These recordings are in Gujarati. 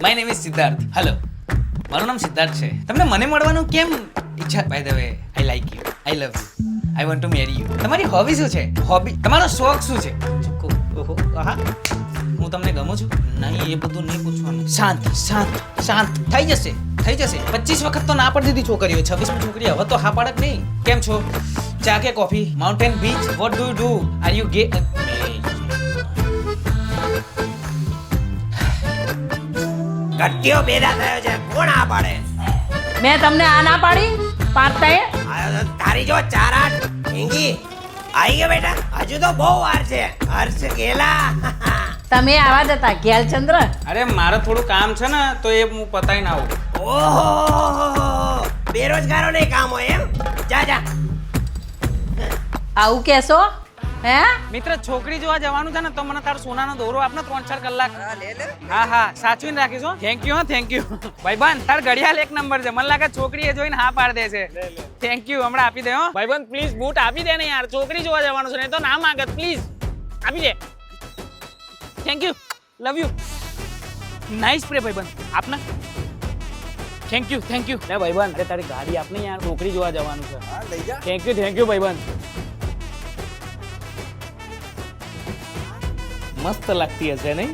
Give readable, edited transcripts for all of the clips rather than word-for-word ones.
My name is Siddharth. Hello, મારું નામ સિદ્ધાર્થ છે. તમને મને મળવાનું કેમ ઈચ્છા? By the way, I like you, I love you, I want to marry you. તમારી હોબી શું છે? હોબી, તમારો શોખ શું છે? ઓહો, હા, હું તમને ગમું છું? નહીં, એ બધું નહીં પૂછવાનું. શાંત શાંત શાંત થઈ જશે, થઈ જશે. 25 વખત તો ના પાડી દીધી છોકરીઓ, 26મી છોકરી હવે તો હા પાડક નહીં. કેમ છો? ચા કે coffee? Mountain beach? What do you do? Are you ગે? ગટ્ટીઓ બેદા થયો છે, કોણ આ પાડે? મેં તમને આ ના પાડી પાડતાએ? આયો તો તારી જો ચારા ઢીંગી આવી ગયો બેટા. હજુ તો બહુ વાર છે. હર્ષ ગેલા. તમે આવા જ હતા ગેલચંદ્ર? અરે મારે થોડું કામ છે ને, તો એ હું પતાઈને આવું. ઓહો, બેરોજગારો નહીં કામ હોય એમ? જા જા. આવું કેશો? હે મિત્ર, છોકરી જોવા જવાનું છે ને, તો મને તાર સોનાનો દોરો આપને 3-4 કલાક. હા હા, સાચવીને રાખીશ. Thank you. ભાઈબંધ, તાર ઘડિયાળ એક નંબર છે. મને લાગે છોકરી એ જોઈને હા પાડ દે છે. થેન્ક યુ, હમણાં આપી દે. હો ભાઈબંધ, પ્લીઝ બૂટ આપી દે ને યાર. છોકરી જોવા જવાનું છે ને, તો ના માંગત. પ્લીઝ આપી દે. Thank you, love you. Nice પ્રે ભાઈબંધ, આપને. Thank you. લે ભાઈબંધ, અરે તારી ગાડી આપને યાર, છોકરી જોવા જવાનું છે. હા, લઈ જા. થેન્ક યુ ભાઈબંધ. મસ્ત લાગતી હશે નહીં?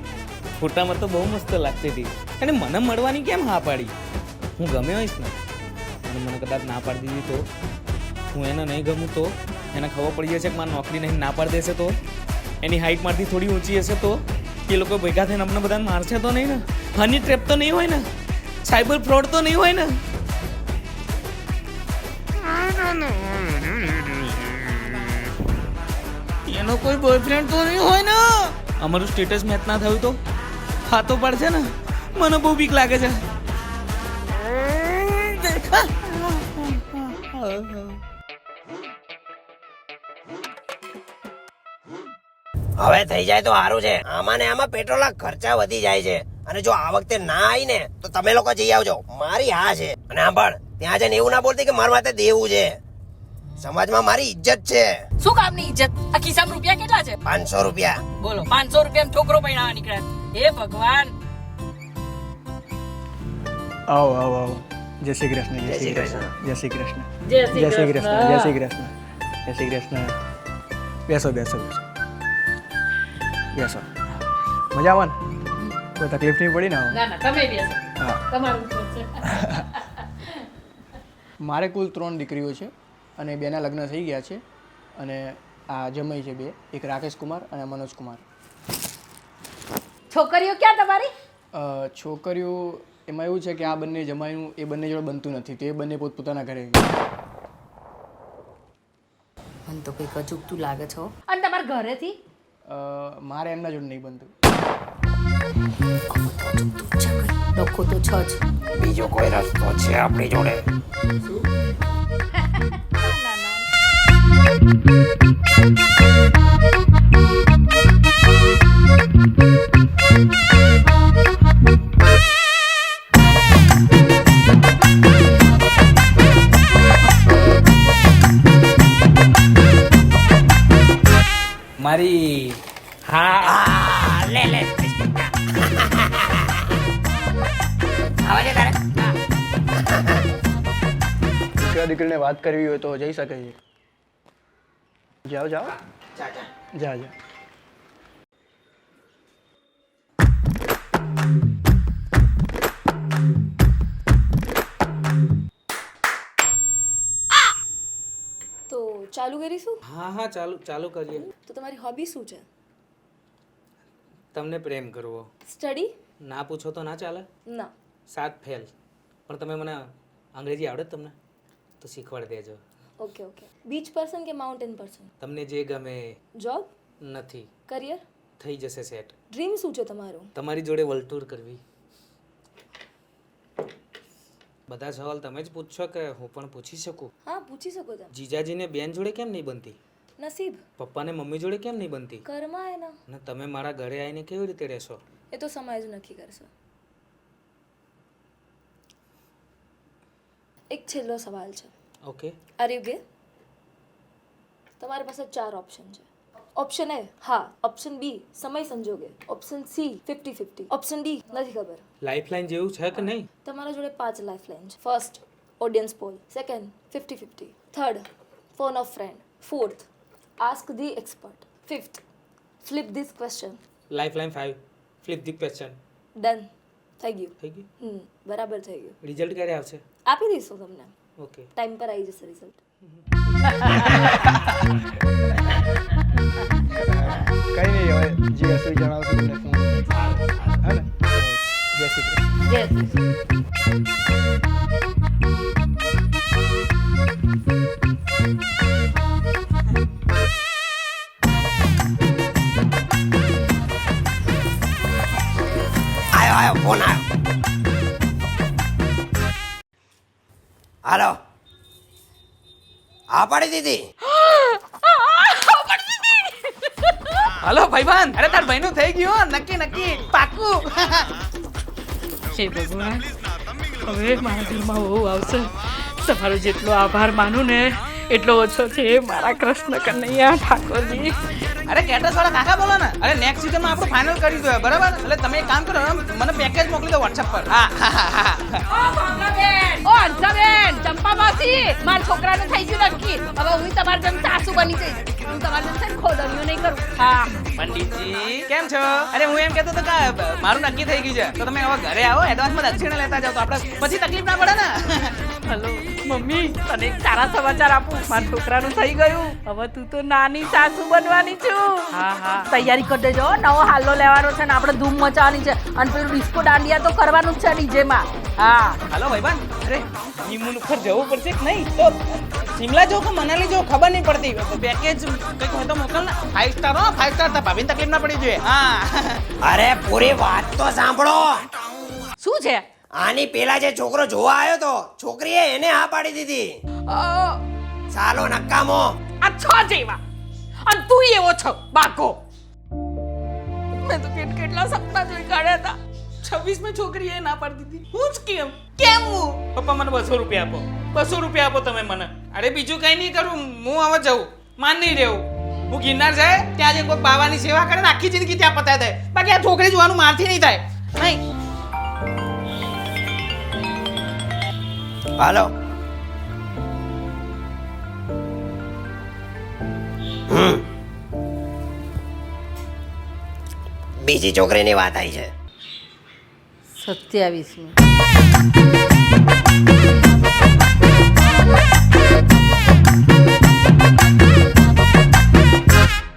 ફોટામાં તો બહુ મસ્ત લાગતી હતી. અને મને મળવાની કેમ હા પાડી? હું ગમે હોઈશ ને, અને મને કદાચ ના પાડી દીધી તો, હું એને નહીં ગમું તો, એને ખબર પડી જશે કે મારી નોકરી નહીં, ના પાડી દેશે તો, એની હાઈટ મારથી થોડી ઊંચી હશે તો, એ લોકો ભેગા થઈને અમને બધાને મારશે તો નહીં ને? હની ટ્રેપ તો નહીં હોય ને? સાયબર ફ્રોડ તો નહીં હોય ને? એનો કોઈ બોયફ્રેન્ડ તો નહીં હોય ને? અમારું સ્ટેટસ મેચ ના થયું તો હા તો પડશે ને? મને બહુ બીક લાગે છે. હવે થઈ જાય તો સારું છે. આમાં ને આમાં પેટ્રોલના ખર્ચા વધી જાય છે. અને જો આ વખતે ના આવી ને, તો તમે લોકો જઈ આવજો. મારી હા છે. અને સાંભળ, ત્યાં જઈને એવું ના બોલતી કે મારા માથે દેવું છે. સમાજમાં મારી ઇજ્જત છે. શું કામની ઇજ્જત? આ ખિસ્સામાં રૂપિયા કેટલા છે? 500 રૂપિયા. બોલો, 500 રૂપિયામાં છોકરો પૈણાવા નીકળ્યા. હે ભગવાન. આવો આવો આવો. જય શ્રી કૃષ્ણ. જય શ્રી કૃષ્ણ. જય શ્રી કૃષ્ણ. જય જય શ્રી કૃષ્ણ. જય શ્રી કૃષ્ણ. જય શ્રી કૃષ્ણ. બેસો બેસો બેસો બેસો. મજામાં ને? કોઈ તકલીફ નહીં પડી ને? ના ના, તમે બેસો. હા. તમારું ઉપર છે. મારે કુલ 3 દીકરીઓ છે અને બેના લગ્ન થઈ ગયા છે. અને આ જમાઈ છે 2, એક રાકેશ કુમાર અને મનોજ કુમાર. છોકરીઓ ક્યાં તમારી? છોકરીઓ એમાં એવું છે કે આ બંને જમાઈનું એ બંને જોડે બનતું નથી, તો એ બંને પોતપોતાના ઘરે. મને તો કંઈક અચૂકતું લાગે છે. અને તમારા ઘરેથી? મારે એમના જોડે નહીં બનતું. ડખો તો છ જ. બીજો કોઈ રસ્તો છે આપણી જોડે? મારી હા લે લે. આવા છે તારે? દીકરા દીકરીને વાત કરવી હોય તો જઈ શકે છે. જાઓ જાઓ. જા જા. જા જા. તો ચાલુ કરીશું? હા ચાલુ કરીએ. તો તમારી હોબી શું છે? તમને પ્રેમ કરવો. સ્ટડી? ના પૂછો તો ના ચાલે. ના. 7 ફેલ. પણ તમે મને અંગ્રેજી આવડે તમને તો શીખવાડી દેજો. ઓકે. બીચ પર્સન કે માઉન્ટેન પર્સન? તમને જે ગમે. જોબ? નથી. કરિયર? થઈ જશે સેટ. ડ્રીમ શું છે તમારું? તમારી જોડે વર્લ્ડ કરવી. બધા સવાલ તમે જ પૂછશો કે હું પણ પૂછી શકું? હા, પૂછી શકો તમે. જીજાજીને બેન જોડે કેમ નહીં બનતી? નસીબ. પપ્પાને મમ્મી જોડે કેમ નહીં બનતી? કર્મા એના. ને તમે મારા ઘરે આવીને કેવી રીતે રહેશો? એ તો સમય જ નક્કી કરશે. એક છેલ્લો સવાલ છે. ઓકે. આર યુ ગે? તમારી પાસે 4 ઓપ્શન છે. ઓપ્શન એ હા, ઓપ્શન બી સમય સંજોગે, ઓપ્શન સી 50-50, ઓપ્શન ડી નથી ખબર. લાઈફલાઈન જેવું છે કે નહીં? તમારા જોડે 5 લાઈફલાઈન છે. First audience poll, second 50-50, third phone of friend, fourth ask the expert, fifth flip this question. Lifeline 5 flip the question. Done થઈ ગયું. થઈ ગયું. બરાબર થઈ ગયું. રિઝલ્ટ ક્યારે આવશે? આપી દઈશું તમને. ઓકે. ટાઈમ પર આવી જશે રિઝલ્ટ. કઈ નહીં, હવે જે હશે એ જણાવશો તમને ફોન. હે ને? જય શ્રી કૃષ્ણ. જય શ્રી કૃષ્ણ. આયો ફોન આવ્યો. હાલો, હા પાડી દીધી. હલો ભાઈબંધ, અરે તાર ભાઈનું થઈ ગયું. નક્કી પાકું. હે ભગવાન, હવે મારા ઘરમાં બહુ આવશે. તમારો જેટલો આભાર માનું ને એટલો ઓછો છે મારા કૃષ્ણ કનૈયા ઠાકોરજી. અરે કેટરસ વાળા કાકા બોલો ને. અરે નેક્સ્ટ સીઝનમાં આપણે ફાઇનલ કરી દો, બરાબર? એટલે તમે એક કામ કરો, મને પેકેજ મોકલી દો WhatsApp પર. હા. ઓ અંજાબેન, ચંપા માસી, મારા છોકરાનું થઈ ગયું નક્કી. હવે હું તમારી જેમ સાસુ બની જઈશ. હું તમારી જેમ ખોદણીઓ નહીં કરું. હા પંડિતજી કેમ છો? અરે હું એમ કહેતો હતો કે મારું નક્કી થઈ ગયું છે, તો તમે હવે ઘરે આવો, એડવાન્સમાં દક્ષિણા લેતા જાઓ, તો આપણે પછી તકલીફ ના પડે ને. હલો મમ્મી, તને એક સારા સમાચાર આપું. મારા છોકરાનું થઈ ગયું. હવે તું તો નાની સાસુ બનવાની છું. હા તૈયારી કરી દેજો. નવો હાલ્લો લેવાનો છે ને આપણે ધૂમ મચાવવાની છે. અને પેલું ડિસ્કો દાંડિયા તો કરવાનું જ છે ડીજેમાં. હા હાલો ભાઈબંધ, અરે હનીમૂન ઉપર જવું પડશે કે નહીં? તો શિમલા જો કે મનાલી જો ખબર નહીં પડતી. પેકેજ કંઈક હોય તો મોકલ ને. 5 સ્ટાર હો, 5 સ્ટાર. તો ભાભીને તકલીફ ના પડી જોઈએ. હા અરે પૂરી વાત તો સાંભળો. શું છે? આની પેલા જે છોકરો જોવા આવ્યો તો, છોકરીએ એને હા પાડી દીધી. સાલો નકામો. આ છ જેવા અને તું એવો છો બાકો. મેં તો કેટલા સપના જોઈ કાઢ્યા હતા. 26 છોકરીએ ના પાડી દીધી. હું જ કેમ હું? પપ્પા મને 200 રૂપિયા આપો. 200 રૂપિયા આપો તમે મને. અરે બીજું કઈ નહીં કરું, હું હવે જઉં. માન નહીં રહેવું. હું ગિરનાર જાય ત્યાં જઈને કોઈ બાવાની સેવા કરે ને આખી જિંદગી ત્યાં પતાવી દે. બાકી આ છોકરી જોવાનું મારથી નહીં થાય. નહીં. હાલો. બીજી છોકરીની વાત આવી છે. 27મી.